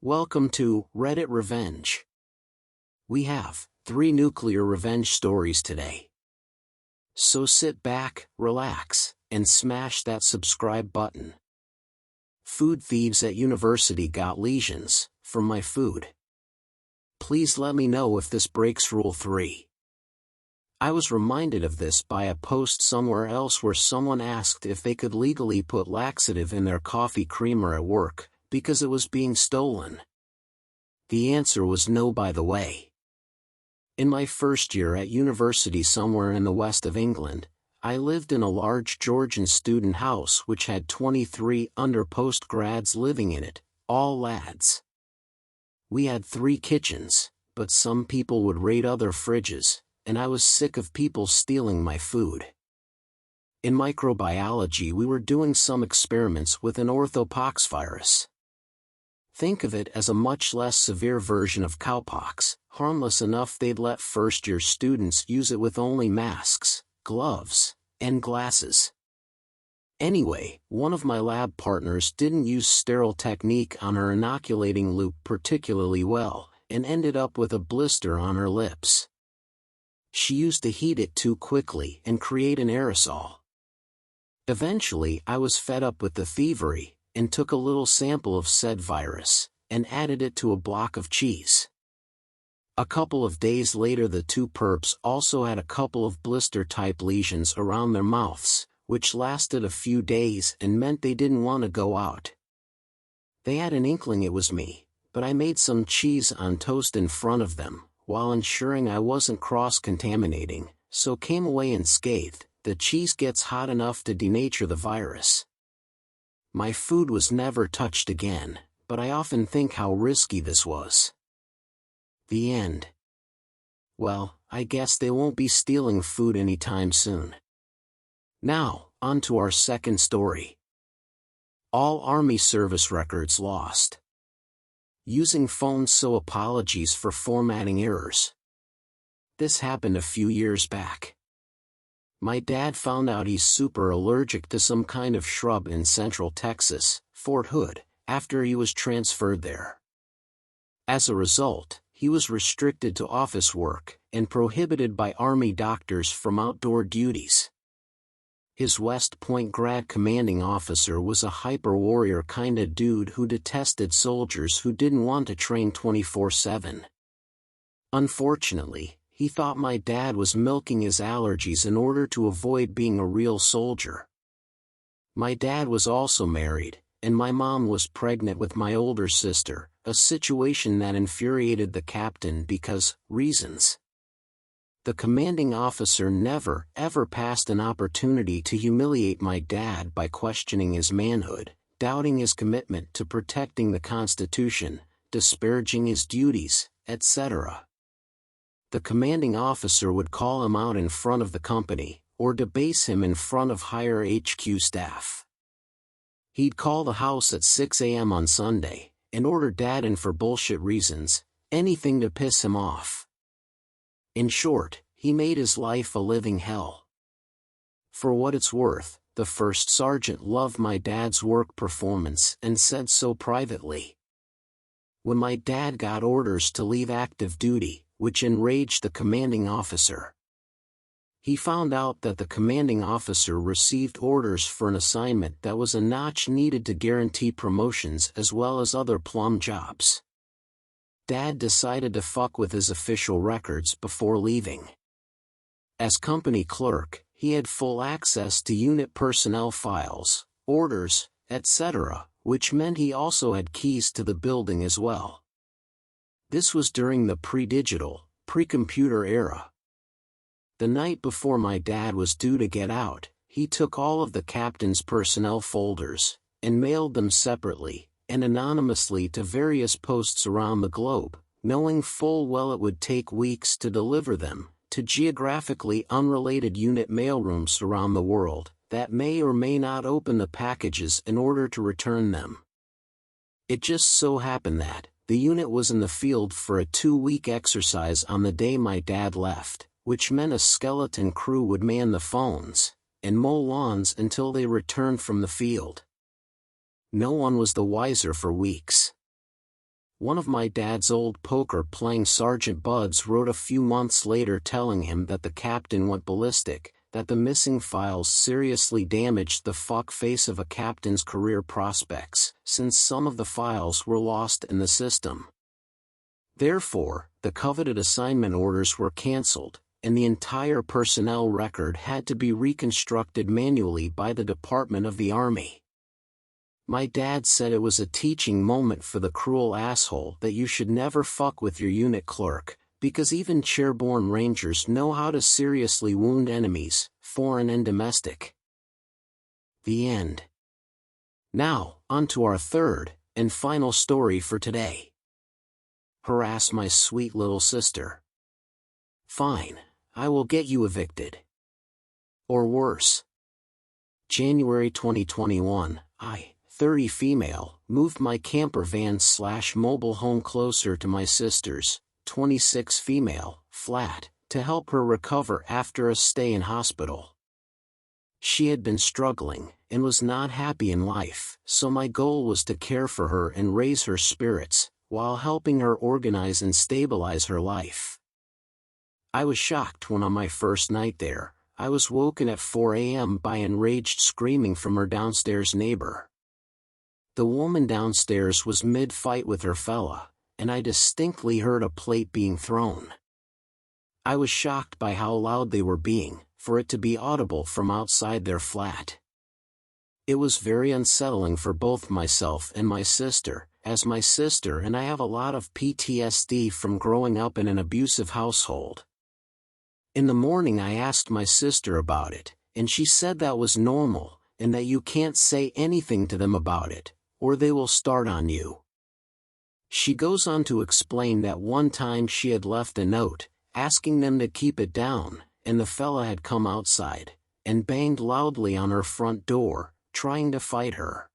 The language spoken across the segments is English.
Welcome to Reddit Revenge. We have 3 nuclear revenge stories today. So sit back, relax, and smash that subscribe button. Food thieves at university got lesions from my food. Please let me know if this breaks Rule 3. I was reminded of this by a post somewhere else where someone asked if they could legally put laxative in their coffee creamer at work, because it was being stolen. The answer was no, by the way. In my first year at university somewhere in the west of England, I lived in a large Georgian student house which had 23 postgrads living in it, all lads. We had 3 kitchens, but some people would raid other fridges, and I was sick of people stealing my food. In microbiology we were doing some experiments with an orthopox virus. Think of it as a much less severe version of cowpox, harmless enough they'd let first-year students use it with only masks, gloves, and glasses. Anyway, one of my lab partners didn't use sterile technique on her inoculating loop particularly well, and ended up with a blister on her lips. She used to heat it too quickly and create an aerosol. Eventually I was fed up with the thievery, and took a little sample of said virus, and added it to a block of cheese. A couple of days later the 2 perps also had a couple of blister-type lesions around their mouths, which lasted a few days and meant they didn't want to go out. They had an inkling it was me, but I made some cheese on toast in front of them, while ensuring I wasn't cross-contaminating, so came away unscathed. The cheese gets hot enough to denature the virus. My food was never touched again, but I often think how risky this was. The end. Well, I guess they won't be stealing food anytime soon. Now, on to our second story. All Army service records lost. Using phones, so apologies for formatting errors. This happened a few years back. My dad found out he's super allergic to some kind of shrub in Central Texas, Fort Hood, after he was transferred there. As a result, he was restricted to office work, and prohibited by Army doctors from outdoor duties. His West Point grad commanding officer was a hyper-warrior kinda dude who detested soldiers who didn't want to train 24/7. Unfortunately, he thought my dad was milking his allergies in order to avoid being a real soldier. My dad was also married, and my mom was pregnant with my older sister, a situation that infuriated the captain because, reasons. The commanding officer never, ever passed an opportunity to humiliate my dad by questioning his manhood, doubting his commitment to protecting the Constitution, disparaging his duties, etc. The commanding officer would call him out in front of the company, or debase him in front of higher HQ staff. He'd call the house at 6 a.m. on Sunday, and order Dad in for bullshit reasons, anything to piss him off. In short, he made his life a living hell. For what it's worth, the first sergeant loved my dad's work performance and said so privately. When my dad got orders to leave active duty, which enraged the commanding officer. He found out that the commanding officer received orders for an assignment that was a notch needed to guarantee promotions as well as other plum jobs. Dad decided to fuck with his official records before leaving. As company clerk, he had full access to unit personnel files, orders, etc., which meant he also had keys to the building as well. This was during the pre-digital, pre-computer era. The night before my dad was due to get out, he took all of the captain's personnel folders, and mailed them separately, and anonymously to various posts around the globe, knowing full well it would take weeks to deliver them, to geographically unrelated unit mailrooms around the world, that may or may not open the packages in order to return them. It just so happened that, the unit was in the field for a 2-week exercise on the day my dad left, which meant a skeleton crew would man the phones, and mow lawns until they returned from the field. No one was the wiser for weeks. One of my dad's old poker-playing sergeant buds wrote a few months later telling him that the captain went ballistic, that the missing files seriously damaged the fuck-face of a captain's career prospects, since some of the files were lost in the system. Therefore, the coveted assignment orders were cancelled, and the entire personnel record had to be reconstructed manually by the Department of the Army. My dad said it was a teaching moment for the cruel asshole that you should never fuck with your unit clerk, because even chairborne rangers know how to seriously wound enemies, foreign and domestic. The end. Now, on to our third, and final story for today. Harass my sweet little sister. Fine, I will get you evicted. Or worse. January 2021, 30 female, moved my camper van/mobile home closer to my sister's, 26 female, flat, to help her recover after a stay in hospital. She had been struggling, and was not happy in life, so my goal was to care for her and raise her spirits, while helping her organize and stabilize her life. I was shocked when on my first night there, I was woken at 4 a.m. by enraged screaming from her downstairs neighbor. The woman downstairs was mid-fight with her fella, and I distinctly heard a plate being thrown. I was shocked by how loud they were being, for it to be audible from outside their flat. It was very unsettling for both myself and my sister, as my sister and I have a lot of PTSD from growing up in an abusive household. In the morning I asked my sister about it, and she said that was normal, and that you can't say anything to them about it, or they will start on you. She goes on to explain that one time she had left a note, asking them to keep it down, and the fella had come outside, and banged loudly on her front door, trying to fight her.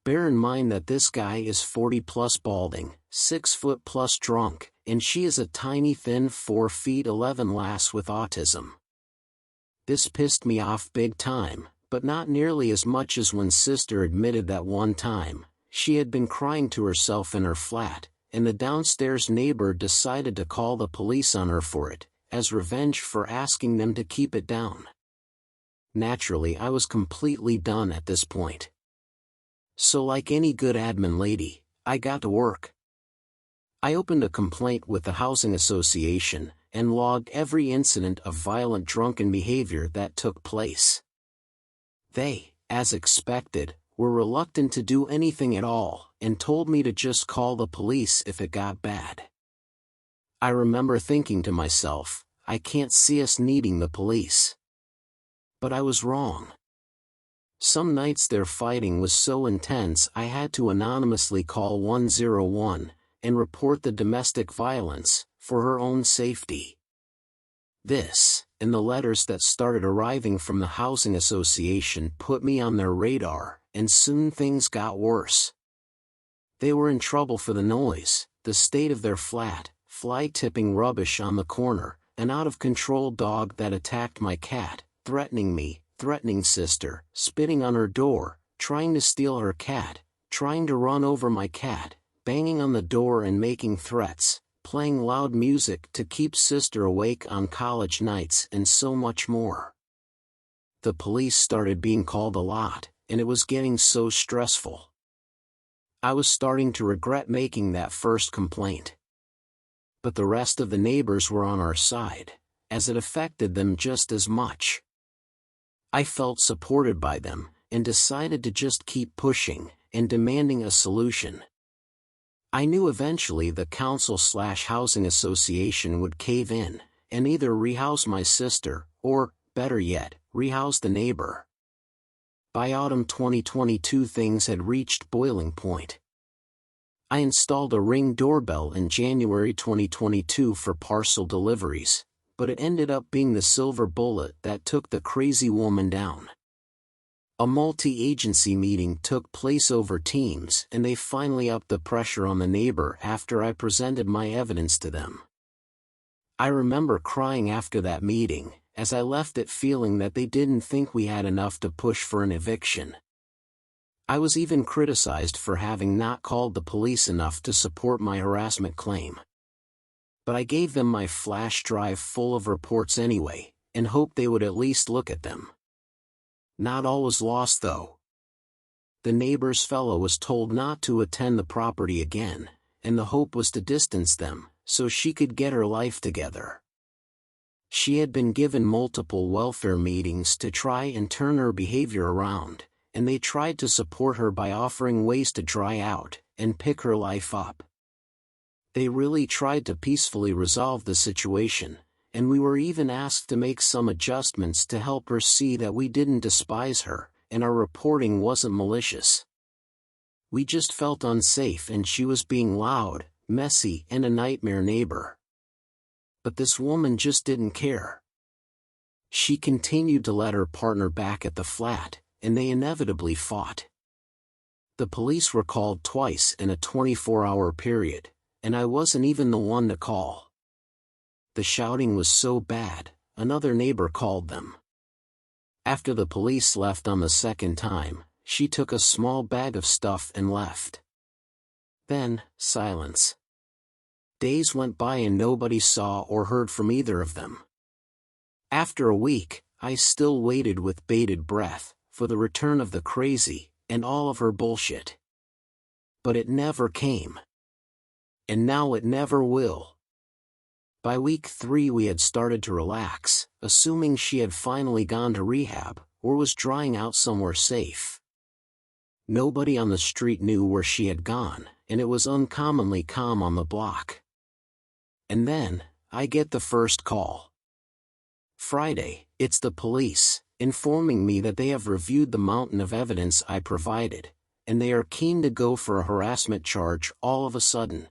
Bear in mind that this guy is 40 plus balding, 6 foot plus drunk, and she is a tiny thin 4 feet 11 lass with autism. This pissed me off big time, but not nearly as much as when sister admitted that one time, she had been crying to herself in her flat, and the downstairs neighbor decided to call the police on her for it, as revenge for asking them to keep it down. Naturally, I was completely done at this point. So like any good admin lady, I got to work. I opened a complaint with the housing association, and logged every incident of violent drunken behavior that took place. They, as expected, were reluctant to do anything at all, and told me to just call the police if it got bad. I remember thinking to myself, I can't see us needing the police. But I was wrong. Some nights their fighting was so intense I had to anonymously call 101, and report the domestic violence, for her own safety. This, and the letters that started arriving from the housing association put me on their radar, and soon things got worse. They were in trouble for the noise, the state of their flat, fly-tipping rubbish on the corner, an out-of-control dog that attacked my cat, threatening me, threatening sister, spitting on her door, trying to steal her cat, trying to run over my cat, banging on the door and making threats, playing loud music to keep sister awake on college nights, and so much more. The police started being called a lot, and it was getting so stressful. I was starting to regret making that first complaint. But the rest of the neighbors were on our side, as it affected them just as much. I felt supported by them, and decided to just keep pushing, and demanding a solution. I knew eventually the council/housing association would cave in, and either rehouse my sister, or, better yet, rehouse the neighbor. By autumn 2022 things had reached boiling point. I installed a Ring doorbell in January 2022 for parcel deliveries, but it ended up being the silver bullet that took the crazy woman down. A multi-agency meeting took place over Teams, and they finally upped the pressure on the neighbor after I presented my evidence to them. I remember crying after that meeting, as I left it feeling that they didn't think we had enough to push for an eviction. I was even criticized for having not called the police enough to support my harassment claim. But I gave them my flash drive full of reports anyway, and hoped they would at least look at them. Not all was lost though. The neighbor's fellow was told not to attend the property again, and the hope was to distance them, so she could get her life together. She had been given multiple welfare meetings to try and turn her behavior around, and they tried to support her by offering ways to dry out and pick her life up. They really tried to peacefully resolve the situation, and we were even asked to make some adjustments to help her see that we didn't despise her, and our reporting wasn't malicious. We just felt unsafe and she was being loud, messy, and a nightmare neighbor. But this woman just didn't care. She continued to let her partner back at the flat, and they inevitably fought. The police were called twice in a 24-hour period, and I wasn't even the one to call. The shouting was so bad, another neighbor called them. After the police left on the second time, she took a small bag of stuff and left. Then, silence. Days went by and nobody saw or heard from either of them. After a week, I still waited with bated breath for the return of the crazy and all of her bullshit. But it never came. And now it never will. By week 3 we had started to relax, assuming she had finally gone to rehab, or was drying out somewhere safe. Nobody on the street knew where she had gone, and it was uncommonly calm on the block. And then, I get the first call. Friday, it's the police, informing me that they have reviewed the mountain of evidence I provided, and they are keen to go for a harassment charge all of a sudden.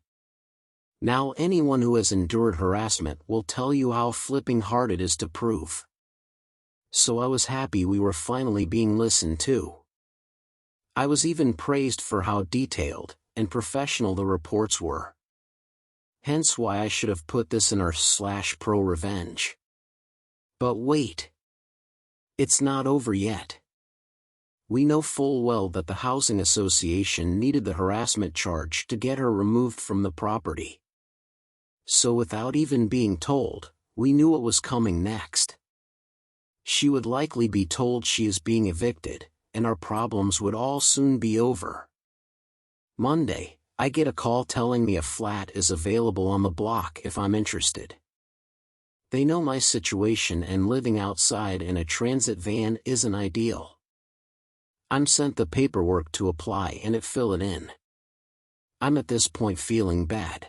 Now anyone who has endured harassment will tell you how flipping hard it is to prove. So I was happy we were finally being listened to. I was even praised for how detailed and professional the reports were. Hence why I should have put this in our /prorevenge. But wait. It's not over yet. We know full well that the housing association needed the harassment charge to get her removed from the property. So without even being told, we knew what was coming next. She would likely be told she is being evicted, and our problems would all soon be over. Monday, I get a call telling me a flat is available on the block if I'm interested. They know my situation and living outside in a transit van isn't ideal. I'm sent the paperwork to apply and fill it in. I'm at this point feeling bad.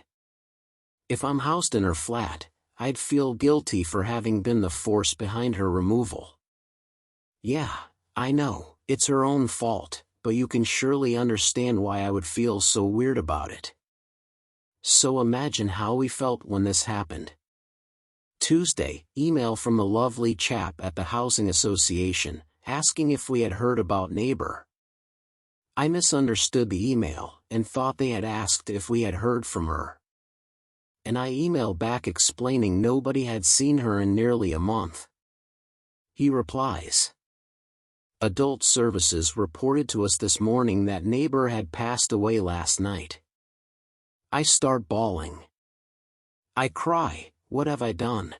If I'm housed in her flat, I'd feel guilty for having been the force behind her removal. Yeah, I know, it's her own fault, but you can surely understand why I would feel so weird about it. So imagine how we felt when this happened. Tuesday, email from the lovely chap at the housing association, asking if we had heard about neighbor. I misunderstood the email, and thought they had asked if we had heard from her. And I emailed back explaining nobody had seen her in nearly a month. He replies, Adult Services reported to us this morning that neighbor had passed away last night. I start bawling. I cry, what have I done?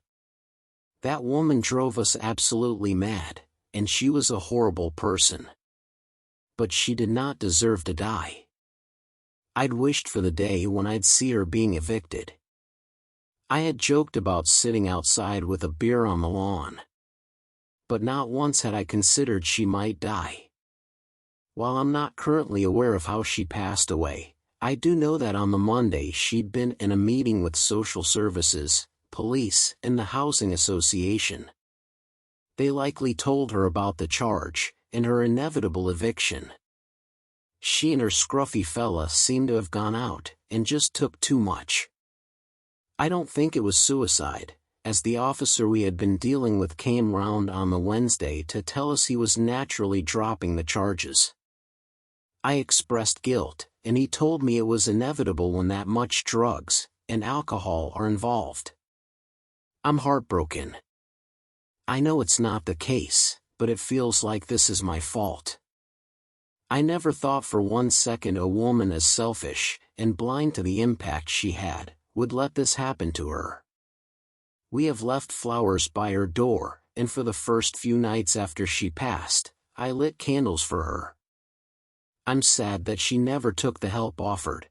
That woman drove us absolutely mad, and she was a horrible person. But she did not deserve to die. I'd wished for the day when I'd see her being evicted. I had joked about sitting outside with a beer on the lawn. But not once had I considered she might die. While I'm not currently aware of how she passed away, I do know that on the Monday she'd been in a meeting with social services, police, and the housing association. They likely told her about the charge, and her inevitable eviction. She and her scruffy fella seemed to have gone out, and just took too much. I don't think it was suicide, as the officer we had been dealing with came round on the Wednesday to tell us he was naturally dropping the charges. I expressed guilt, and he told me it was inevitable when that much drugs and alcohol are involved. I'm heartbroken. I know it's not the case, but it feels like this is my fault. I never thought for one second a woman as selfish, and blind to the impact she had, would let this happen to her. We have left flowers by her door, and for the first few nights after she passed, I lit candles for her. I'm sad that she never took the help offered.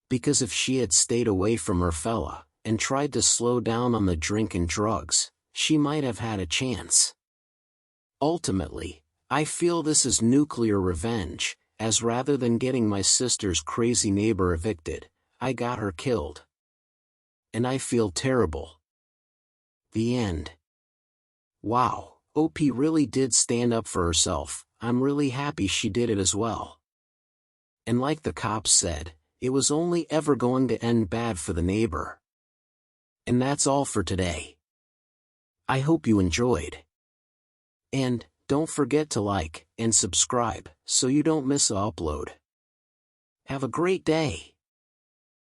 Because if she had stayed away from her fella, and tried to slow down on the drink and drugs, she might have had a chance. Ultimately, I feel this is nuclear revenge, as rather than getting my sister's crazy neighbor evicted, I got her killed. And I feel terrible. The end. Wow, OP really did stand up for herself. I'm really happy she did it as well. And like the cops said, it was only ever going to end bad for the neighbor. And that's all for today. I hope you enjoyed. And don't forget to like and subscribe so you don't miss an upload. Have a great day.